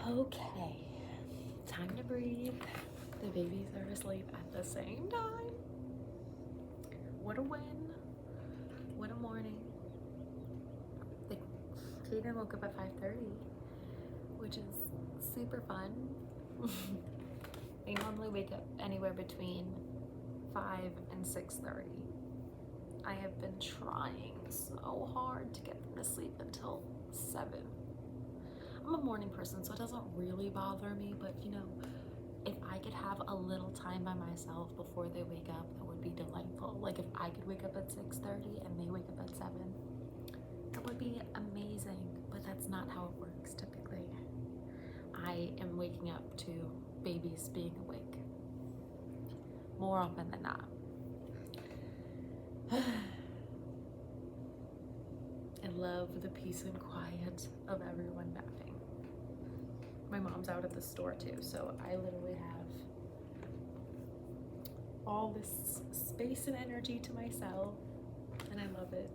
Okay, time to breathe. The babies are asleep at the same time. What a win. What a morning. Kaden woke up at 5:30, which is super fun. I normally wake up anywhere between 5 and 6:30. I have been trying so hard to get them to sleep until 7. I'm a morning person, so it doesn't really bother me, but you know, if I could have a little time by myself before they wake up, that would be delightful. Like if I could wake up at 6:30 and they wake up at 7, that would be amazing, but that's not how it works typically. I am waking up to babies being awake more often than not. I love the peace and quiet of everyone napping. My mom's out at the store too, so I literally have all this space and energy to myself, and I love it.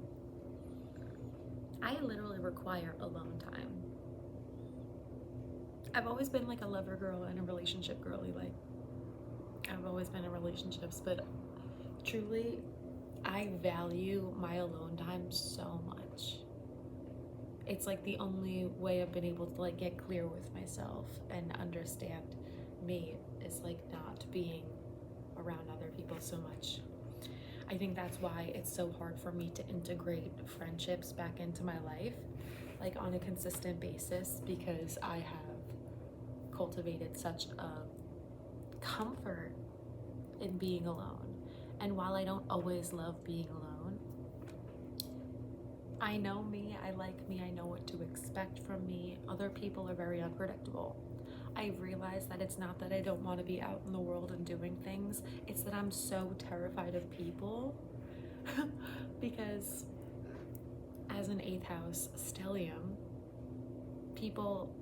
I literally require alone time. I've always been like a lover girl and a relationship girly. Like, I've always been in relationships, but truly, I value my alone time so much. It's like the only way I've been able to like get clear with myself and understand me is like not being around other people so much. I think that's why it's so hard for me to integrate friendships back into my life, like on a consistent basis, because I have cultivated such a comfort in being alone. And while I don't always love being alone, I know me, I like me, I know what to expect from me. Other people are very unpredictable. I've realized that it's not that I don't want to be out in the world and doing things, it's that I'm so terrified of people because as an 8th house stellium, people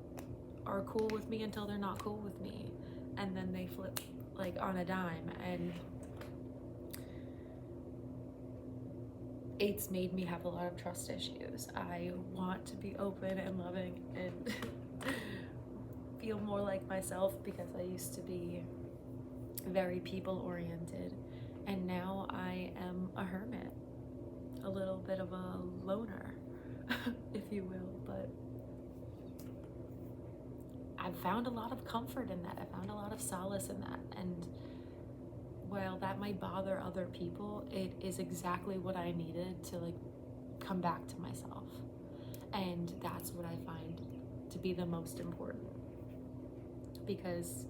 are cool with me until they're not cool with me, and then they flip like on a dime, and it's made me have a lot of trust issues. I want to be open and loving and feel more like myself because I used to be very people oriented, and now I am a hermit, a little bit of a loner, if you will, but I've found a lot of comfort in that. I found a lot of solace in that, and while that might bother other people, it is exactly what I needed to like come back to myself. And that's what I find to be the most important, because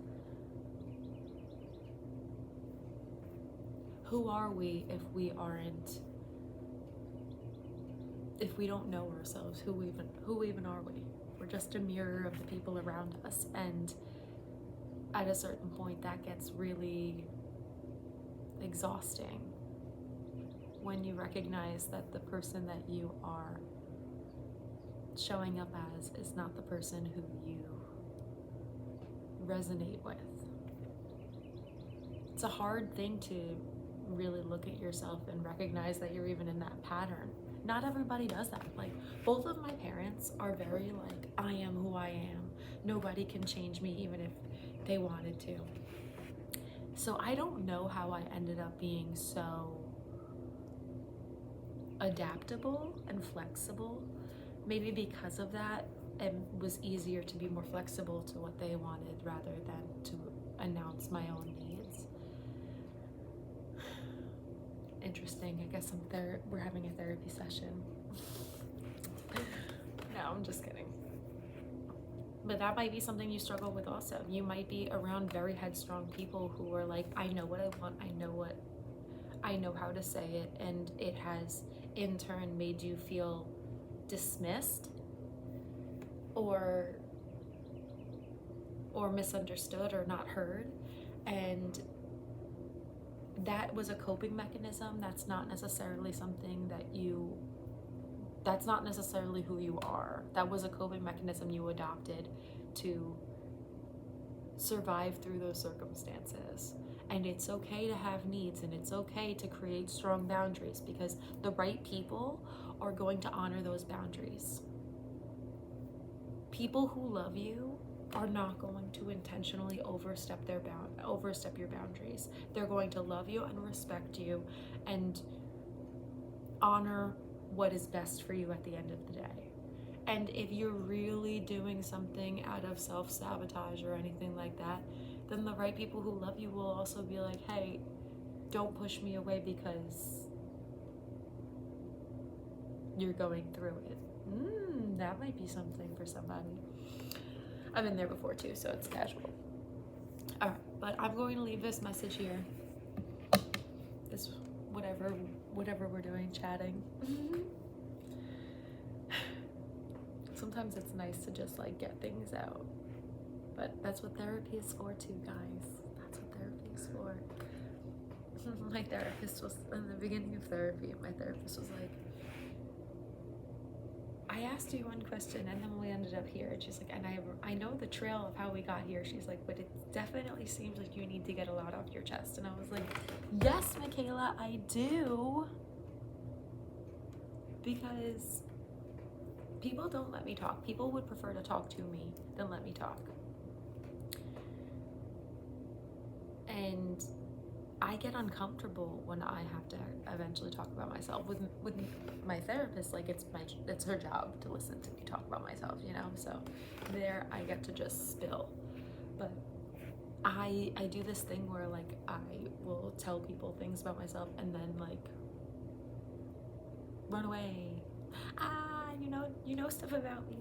who are we if we don't know ourselves? Who even are we? We're just a mirror of the people around us, and at a certain point that gets really exhausting when you recognize that the person that you are showing up as is not the person who you resonate with. It's a hard thing to really look at yourself and recognize that you're even in that pattern. Not everybody does that. Like, both of my parents are very like, I am who I am. Nobody can change me even if they wanted to. So I don't know how I ended up being so adaptable and flexible. Maybe because of that, it was easier to be more flexible to what they wanted rather than to announce my own needs. Interesting. I guess we're having a therapy session. No, I'm just kidding. But that might be something you struggle with also. You might be around very headstrong people who are like, I know what I want, I know how to say it, and it has in turn made you feel dismissed or misunderstood or not heard. And that was a coping mechanism. That's not necessarily something that's not necessarily who you are. That was a coping mechanism you adopted to survive through those circumstances. And it's okay to have needs, and it's okay to create strong boundaries, because the right people are going to honor those boundaries. People who love you are not going to intentionally overstep your boundaries. They're going to love you and respect you and honor what is best for you at the end of the day. And if you're really doing something out of self-sabotage or anything like that, then the right people who love you will also be like, hey, don't push me away because you're going through it. That might be something for somebody. I've been there before too, so it's casual. All right, but I'm going to leave this message here. This whatever we're doing, chatting. Sometimes it's nice to just like get things out, but that's what therapy is for too, guys. That's what therapy is for. My therapist was, in the beginning of therapy, my therapist was like, I asked you one question and then we ended up here. And she's like, and I know the trail of how we got here. She's like, but it definitely seems like you need to get a lot off your chest. And I was like, yes, Michaela, I do. Because people don't let me talk. People would prefer to talk to me than let me talk. And I get uncomfortable when I have to eventually talk about myself. With my therapist, like it's her job to listen to me talk about myself, you know? So there I get to just spill. But I do this thing where like I will tell people things about myself and then like run away. You know stuff about me.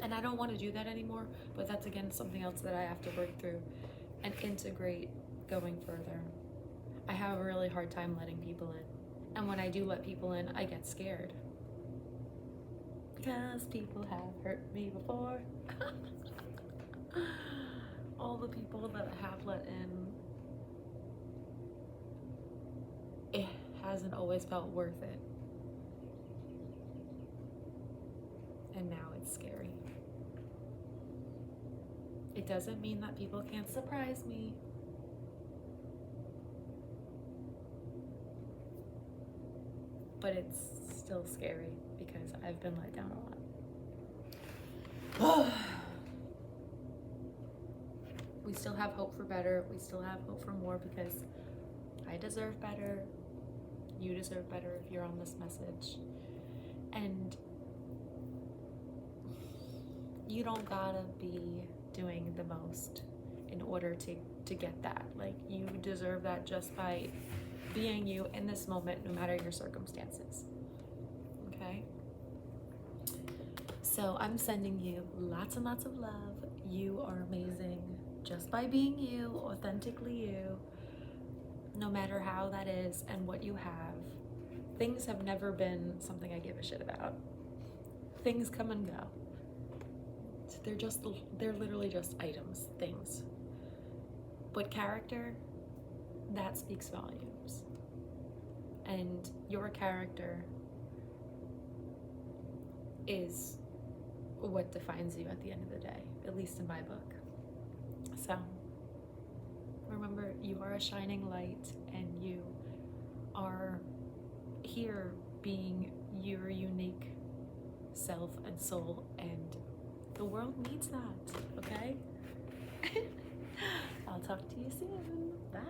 And I don't want to do that anymore, but that's again something else that I have to work through and integrate going further. I have a really hard time letting people in. And when I do let people in, I get scared. Because people have hurt me before. All the people that I have let in, it hasn't always felt worth it. And now it's scary. It doesn't mean that people can't surprise me. But it's still scary because I've been let down a lot. We still have hope for better. We still have hope for more because I deserve better. You deserve better if you're on this message. And you don't gotta be doing the most in order to get that. Like, you deserve that just by being you in this moment, no matter your circumstances. Okay? So I'm sending you lots and lots of love. You are amazing just by being you, authentically you, no matter how that is and what you have. Things have never been something I give a shit about. Things come and go. They're literally just items, things. But character, that speaks volumes. And your character is what defines you at the end of the day, at least in my book. So remember, you are a shining light and you are here being your unique self and soul, and the world needs that, okay? I'll talk to you soon. Bye.